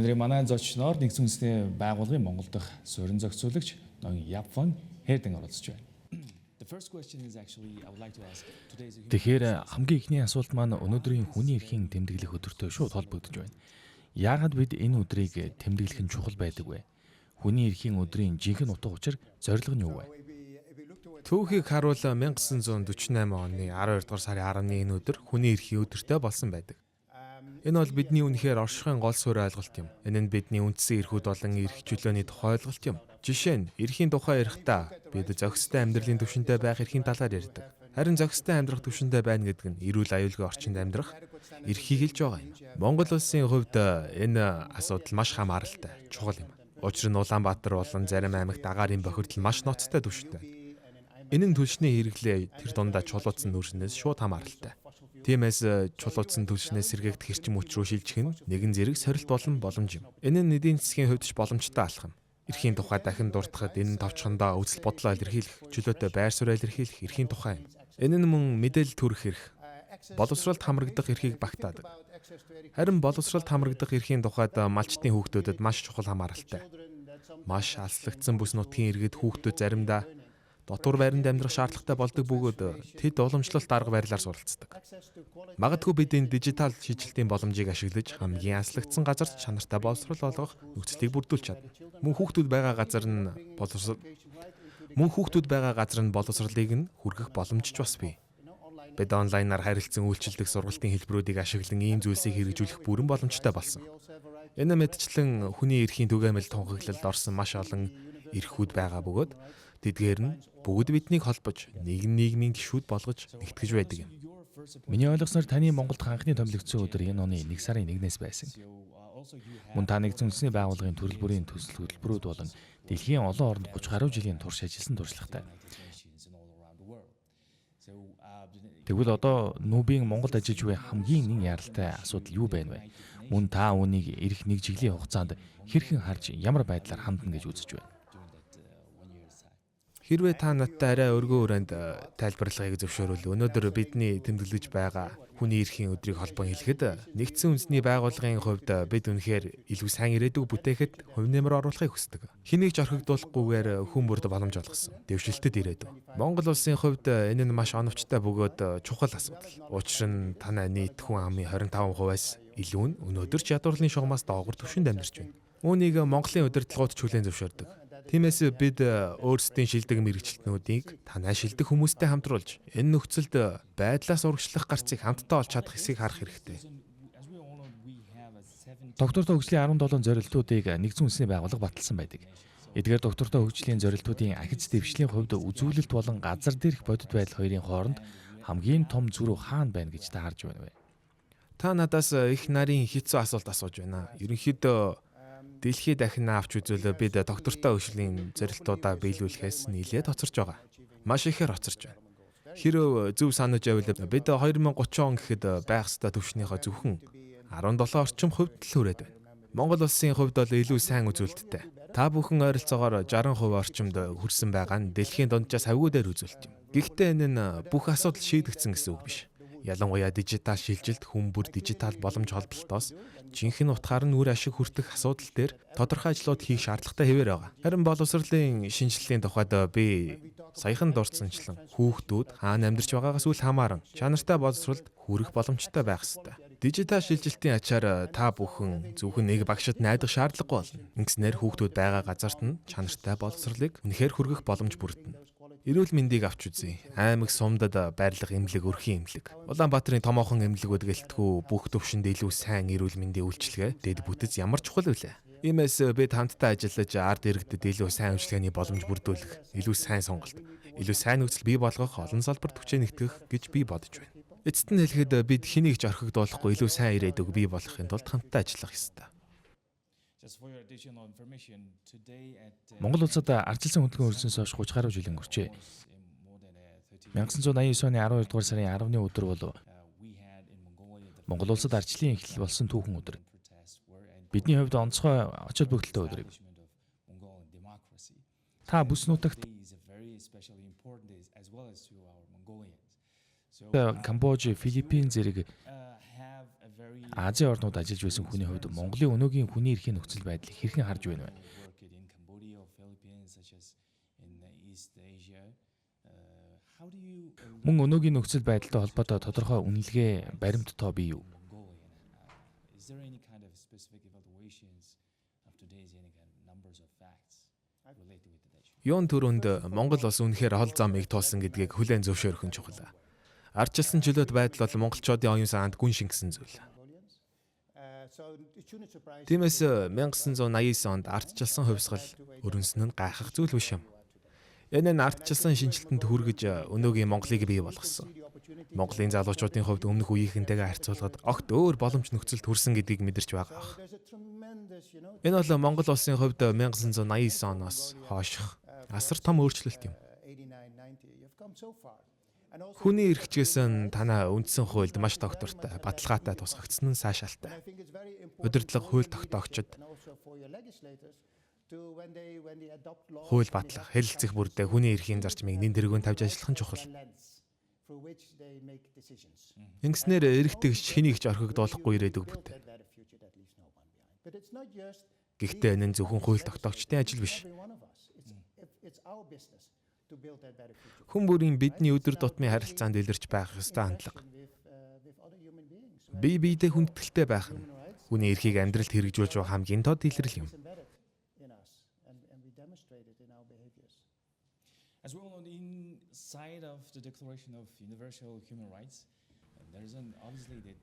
нарыг манай зочноор нэгдсэн үндэсний байгууллагын Монгол дахь суурин зохицуулагч ноён Япон Хэрдэн оролцож байна. Тэгэхээр хамгийн ихний асуулт маань өнөөдрийн хүний эрхийн тэмдэглэх өдөртөө шууд холбогдож байна. Яагаад бид энэ өдрийг тэмдэглэх нь чухал байдаг вэ? Хүний эрхийн өдрийн жинхэнэ утга учир зорилго нь юу вэ? Түүхийг харуул 1948 оны 12 дугаар сарын 10-ны энэ өдөр хүний эрхийн өдөртэй болсон байдаг. Энэ бол бидний үнэхээр оршихуйн гол суурь ойлголт юм. Энэ нь бидний үндсэн эрхүүд болон эрх чөлөөний тухай ойлголт юм. Жишээ нь эрхийн тухай ярихдаа бид зохистой амьдралын түвшиндээ байх эрхийн талаар ярьдаг. Харин зохистой амьдрах түвшиндээ байна гэдэг нь эрүүл аюулгүй орчинд амьдрах эрхийг хэлж байгаа юм. Монгол улсын хувьд энэ асуудал маш хамааралтай, чухал юм. Учир нь Улаанбаатар болон зарим аймагт агаарын бохирдол маш ноцтой түвшинтэй. Энэ нь түлшний хэрэглээ тэр дундаа чулуутсан нүрснээс шууд хамааралтай. Тиймээс чулуутсан түлшнээс сэргээгдэх эрчим хүч рүү шилжих нь нэгэн зэрэг сорилт болон боломж юм. Энэ нь эдийн засгийн хувьд ч боломжтой алхам. Эрхийн тухай дахин дуртахад энэ нь товчхондоо үзэл бодлоо илэрхийлэх, чөлөөтэй байр суурь илэрхийлэх эрхийн тухай юм. Энэ нь мөн мэдээлэл төрөх эрх, боловсролд хамрагдах эрхийг багтаадаг. Харин боловсролд хамрагдах эрхийн тухайд малчтын хүүхдүүдэд маш чухал хамааралтай. Маш алслагдсан бүс нутгийн иргэд хүүхдүүд заримдаа дотор байранд амьдрах шаардлагатай болдог бөгөөд тэд уламжлалт арга барилаар суралцдаг. Магадгүй бид энэ дижитал шийдвэрлэлийн боломжийг ашиглаж хамгийн алслагдсан газарт чанартай боловсрол олгох нөхцөлийг бүрдүүлж чадна. Мөн хүүхдүүд байгаа газар нь боловсролыг нь хүргэх боломж ч бас бий. Бид онлайнаар харилцан үйлчилдэг сургалтын хэлбэрүүдийг ашиглан ийм зүйлсийг хэрэгжүүлэх бүрэн боломжтой болсон. Энэ мэтчлэн хүний эрхийн түгээмэл тунхаглалд орсон маш олон эрхүүд байгаа бөгөөд тэдгээр нь бүгд биднийг холбож, нийгмийн гишүүд болгож нэгтгэж байдаг юм. Миний ойлгосноор таны Монголд анхны томилогдсон өдөр энэ оны 1 сарын 1-ээс байсан. Мөн та нэгдсэн үндэсний байгууллагын төрөл бүрийн төсөл хөтөлбөрүүд болон дэлхийн олон оронд 30 гаруй жилийн турш ажилласан туршлагатай. Тэгвэл одоо нүүбийн Монголд ажиллаж буй хамгийн нэг яралтай асуудал юу байна вэ? Мөн та үүнийг ирэх нэг жилийн хугацаанд хэрхэн харж ямар байдлаар хандна гэж үзэж байна? Хэрвээ та надтай арай өргөн хүрээнд тайлбарлагыг зөвшөөрвөл өнөөдөр бидний тэмдэглэж байгаа хүний эрхийн өдрийг холбон хэлэхэд нэгдсэн үндэсний байгууллагын хувьд бид үнэхээр илүү сайн ирээдүг бүтээхэд хувь нэмэр оруулахыг хүсдэг. Хэнийг ч орхигдуулахгүйгээр хүн бүрд боломж олгосон. Дэвшилтэд ирээдүг. Монгол улсын хувьд энэ нь маш оновчтой бөгөөд чухал асуудал. Учир нь танай нийт хүн амын 25%-аас илүү нь өнөөдөр чадварлын шугамаас доогуур түвшинд амьдарч байна. Үүнийг Монголын удирдлагууд ч хүлээн зөвшөөрдөг. Тиймээс бид өөрсдийн шилдэг мэрэгчлэтнүүдийг танай шилдэг хүмүүстэй хамтруулж энэ нөхцөлд байдлаас урагшлах гарцыг хамтдаа олж чадах хэсгийг харах хэрэгтэй. Доктортой хөгжлийн 17 зорилтуудыг нэгдсэн үндэсний байгууллага баталсан байдаг. Эдгээр доктортой хөгжлийн зорилтуудын ахиц дэвшлийн хувьд үзүүлэлт болон газар дээрх бодит байдал хоёрын хооронд хамгийн том зөрүү хаана байна гэж та харж байна вэ? Та надаас их нарийн хэцүү асуулт асууж байна. Ерөнхийдөө дэлхийд дахин авч үзвэл бид доктортой хөгжлийн зорилтуудаа биелүүлэхээс нэлээд хоцорч байгаа. Маш ихээр хоцорч байна. Хэрв зөв санаж байвал бид 2030 он гэхэд байх ёстой түвшнийхөө зөвхөн 17 орчим хувьд л хүрээд байна. Монгол улсын хувьд бол илүү сайн үзүүлэлттэй. Та бүхэн ойролцоогоор 60% орчимд хүрсэн байгаа нь дэлхийн дунджаас хавгүй дээр үзүүлэлт юм. Гэхдээ энэ нь бүх асуудал шийдэгдсэн гэсэн үг биш. Ялангуяа дижитал шилжилт хүн бүр дижитал боломж холболтоос жинхэнэ утгаар нь үр ашиг хүртэх асуудал дээр тодорхой ажлууд хийх шаардлагатай хэвээр байгаа. Харин боловсролын шинжилгээний тухайд би саяхан дурдсанчлан хүүхдүүд хаана амьдарч байгаагаас үл хамааран чанартай боловсролд хүрэх боломжтой байх ёстой. Дижитал шилжилтийн ачаар та бүхэн зөвхөн нэг багшид найдах шаардлагагүй болно. Ингэснээр хүүхдүүд байгаа газарт нь чанартай боловсролыг үнэхээр хүргэх боломж бүрдэнэ. Эрүүл мэндийг авч үзье. Аймаг сумдад байрлах эмнэлэг, өрхийн эмнэлэг. Улаанбаатарын томоохон эмнэлгүүд гэлтгүү бүх төвшөнд илүү сайн эрүүл мэндийн үйлчилгээ дэд бүтэц ямар чухал вэ? Иймээс бид хамтдаа ажиллаж ард иргэдэд илүү сайн үйлчилгээний боломж бүрдүүлэх, илүү сайн сонголт, илүү сайн нөхцөл бий болгох олон салбар түвшин нэгтгэх гэж би бодож байна. Эцэст нь хэлэхэд бид хэнийг ч орхигдуулахгүй илүү сайн ирээдүг бий болгохын тулд хамтдаа ажиллах ёстой. Монгол улсад ардчилсан хөдөлгөөн өрнснөөс хойш 30 гаруй жилийн өнгөрчээ. 1989 оны 12 дугаар сарын 10-ны өдөр бол Монгол улсад ардчлалын эхлэл болсон түүхэн өдөр. Бидний хувьд онцгой оч холбогдолтой өдөр юм. Та бүс нутагт Камбож, Филиппин зэрэг Азийн орнууд ажиллаж байсан хүний хувьд Монголын өнөөгийн хүний эрхийн нөхцөл байдлыг хэрхэн харж байна вэ? Мөн өнөөгийн нөхцөл байдалтай холбоотой тодорхой үнэлгээ, баримт тоо бий юу? Юун төрөнд Монгол улс үнэхээр хол замыг туулсан гэдгийг хүлээн зөвшөөрөх нь чухал. Ардчилсан чөлөөт байдал бол монголчуудын оюун санаанд гүн шингэсэн зүйл. Тиймээс 1989 онд ардчилсан хувьсгал өрнсөн нь гайхах зүйл биш юм. Энэ нь ардчилсан шинжилтэнд хүргэж өнөөгийн Монголыг бий болгосон. Монголын залуучуудын хувьд өмнөх үеийнхэнтэйгээ харьцуулахад огт өөр боломж нөхцөлд хүрсэн гэдгийг мэдэрч байгаа бах. Энэ бол Монгол улсын хувьд 1989 оноос хойших асар том өөрчлөлт юм. Хүний эрхчгээс нь танай үндсэн хуульд маш доктортой, баталгаатай тусгагдсан нь сайшаалтай. Удирдлага хууль тогтоогчид хууль батлах, хэлэлцэх бүрдээ хүний эрхийн зарчмыг нэн тэргүүнд тавьж ажиллах нь чухал. Ингэснээр эрэгтэйгч хэнийг ч орхигдуулахгүй ирээдүг бүтээ. Гэхдээ энэ нь зөвхөн хууль тогтоогчдын ажил биш. Хүн бүрийн бидний өдөр тутмын харилцаанд илэрч байх ёстой хандлага. Бие биедээ хүндэтгэлтэй байх нь хүний эрхийг амьдралд хэрэгжүүлж байгаа хамгийн тод илрэл юм.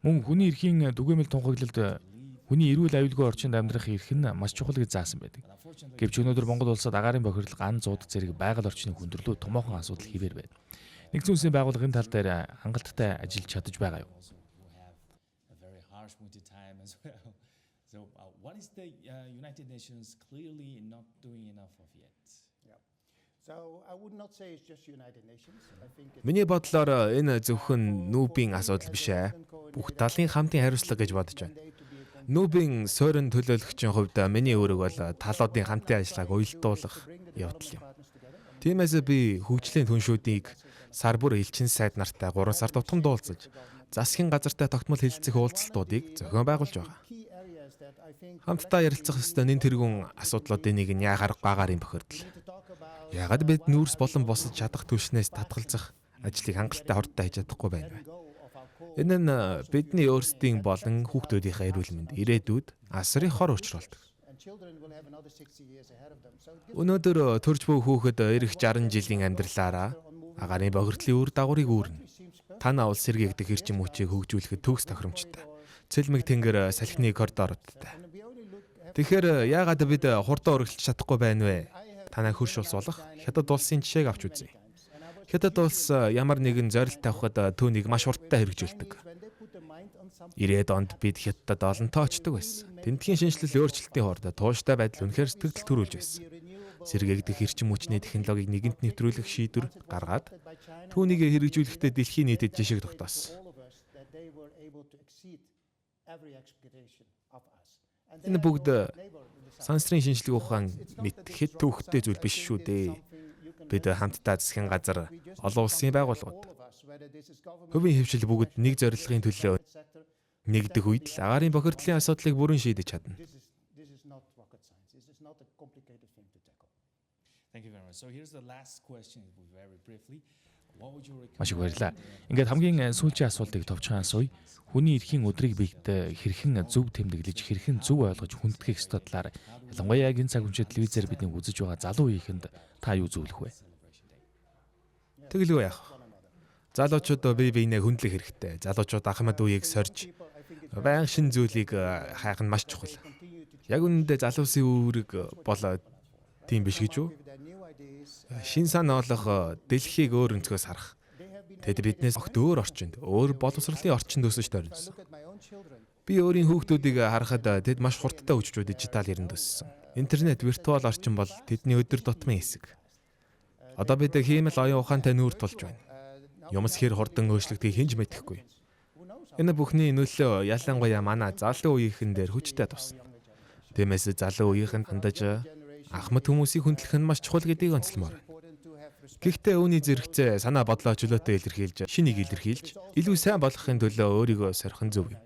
Мөн хүний эрхийн түгээмэл тунхаглалд хүний эрүүл аюулгүй орчинд амьдрах эрх нь маш чухал гэж заасан байдаг. Гэвч өнөөдөр Монгол улсад агаарын бохирдол, ган зууд зэрэг байгаль орчны хүндрэлүүд томоохон асуудал хэвээр байна. Нэгдсэн улсын байгууллагын тал дээр хангалттай ажиллаж чадаж байгаа юу? Миний бодлоор энэ зөвхөн нүүбийн асуудал биш ээ. Бүх талын хамтын хариуцлага гэж бодож байна. Нүүбийн суурин төлөөлөгчийн хувьд миний үүрэг бол талуудын хамтын ажиллагааг уялдуулах явдал юм. Тиймээс би хөгжлийн түншүүдийг сар бүр элчин сайд нартай 3 сар тутам дуулцаж, засгийн газартай тогтмол хэлэлцэх уулзалтуудыг зохион байгуулж байгаа. Хамтдаа ярилцах ёстой нэн тэргүүн асуудлуудын нэг нь яагаар агаарын бохирдол. Яагаад бид нүүрс болон босож чадах түвшнээс татгалзах ажлыг хангалттай хурдтай хийж чадахгүй байна вэ? Энэ нь бидний өөрсдийн болон хүүхдүүдийнхээ эрүүл мэнд ирээдүйд асар их хор учруулдаг. Өнөөдөр төрж буй хүүхэд ирэх 60 жилийн амьдралаараа агаарын бохирдлын үр дагаврыг үүрнэ. Тана улс сэргээгдэх эрчим хүчийг хөгжүүлэхэд төгс тохиромжтой. Цэлмэг тэнгэр салхины коридоруудтай. Тэгэхээр яагаад бид хурдан өргөлж чадахгүй байна вэ? Танай хөрш улс болох Хятад улсын жишээг авч үзье. Хятад улс ямар нэгэн зорилт тавихад түүнийг маш хурдтай хэрэгжүүлдэг. 90-ад онд бид Хятадд олонтоо очдог байсан. Тэмдгийн шинжилэл өөрчлөлтийн хооронд тууштай байдал үнэхээр сэтгэл төрүүлж байсан. Сэргээгдэх эрчим хүчний технологиг нэгэнт нэвтрүүлэх шийдвэр гаргаад түүнийг хэрэгжүүлэхдээ дэлхийн нийтэд жишээг тогтоосон. Энэ бүгд сансрын шинжилгээ ухаан мэт хэд төвхтэй зүйл биш шүү дээ. Бид хамтдаа засгийн газар, олон улсын байгууллагууд, хувийн хэвшил бүгд нэг зорилгын төлөө нэгдэх үед л агаарын бохирдлын асуудлыг бүрэн шийдэж чадна. Маш их баярлалаа. Ингээд хамгийн сүүлийн асуултыг товчхон асууя. Хүний эрхийн өдрийг биед хэрхэн зөв тэмдэглэж, хэрхэн зөв ойлгож хүндэтгэх ёстой талаар ялангуяа яг энэ цаг үеийн телевизээр бидний үзэж байгаа залуу үеийнхэнд та юу зөвлөх вэ? Тэгэлгүй яах. Залуучууд бие биенээ хүндлэх хэрэгтэй. Залуучууд ахмад үеийг сорж баян шин зүйлийг хайх нь маш чухал. Яг үнэндээ залуусын үүрэг бол тийм биш гэж үү? Шин санаа олох, дэлхийг өөр өнцгөөс харах. Тэд биднээс огт өөр орчинд, өөр боловсролын орчинд өсөж төрсөн. Би өөрийн хүүхдүүдийг харахад тэд маш хурдтай хөгжиж дижитал эринд өссөн. Интернет, виртуал орчин бол тэдний өдөр тутмын хэсэг. Одоо бид хиймэл оюун ухаантай нүүр тулж байна. Юмс хэр хурдан өөрчлөгдөхийг хэн ч мэдэхгүй. Энэ бүхний нөлөө ялангуяа манай залуу үеийнхэн дээр хүчтэй тусна. Тиймээс залуу үеийнхэн хандаж ахмад хүмүүсийг хүндлэх нь маш чухал гэдгийг онцлмоор. Гэхдээ үүний зэрэгцээ санаа бодлоо чөлөөтэй илэрхийлж, шинийг илэрхийлж, илүү сайн болохын төлөө өөрийгөө сорих нь зөв юм.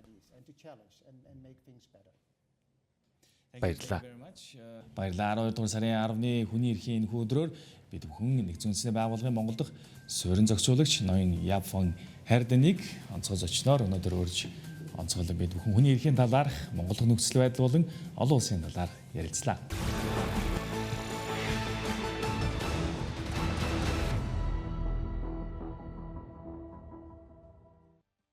Баярлалаа. Баярлалаа. 12 дугаар сарын 10-ны хүний эрхийн энэхүү өдрөөр бид бүхэн нэгдсэн үндэсний байгууллагын Монгол дахь суурин зохицуулагч ноён Явфон Хайрданыг онцгой зочноор өнөөдөр урьж онцгойлон бид бүхэн хүний эрхийн талаарх Монгол нөхцөл байдал болон олон улсын талаар ярилцлаа.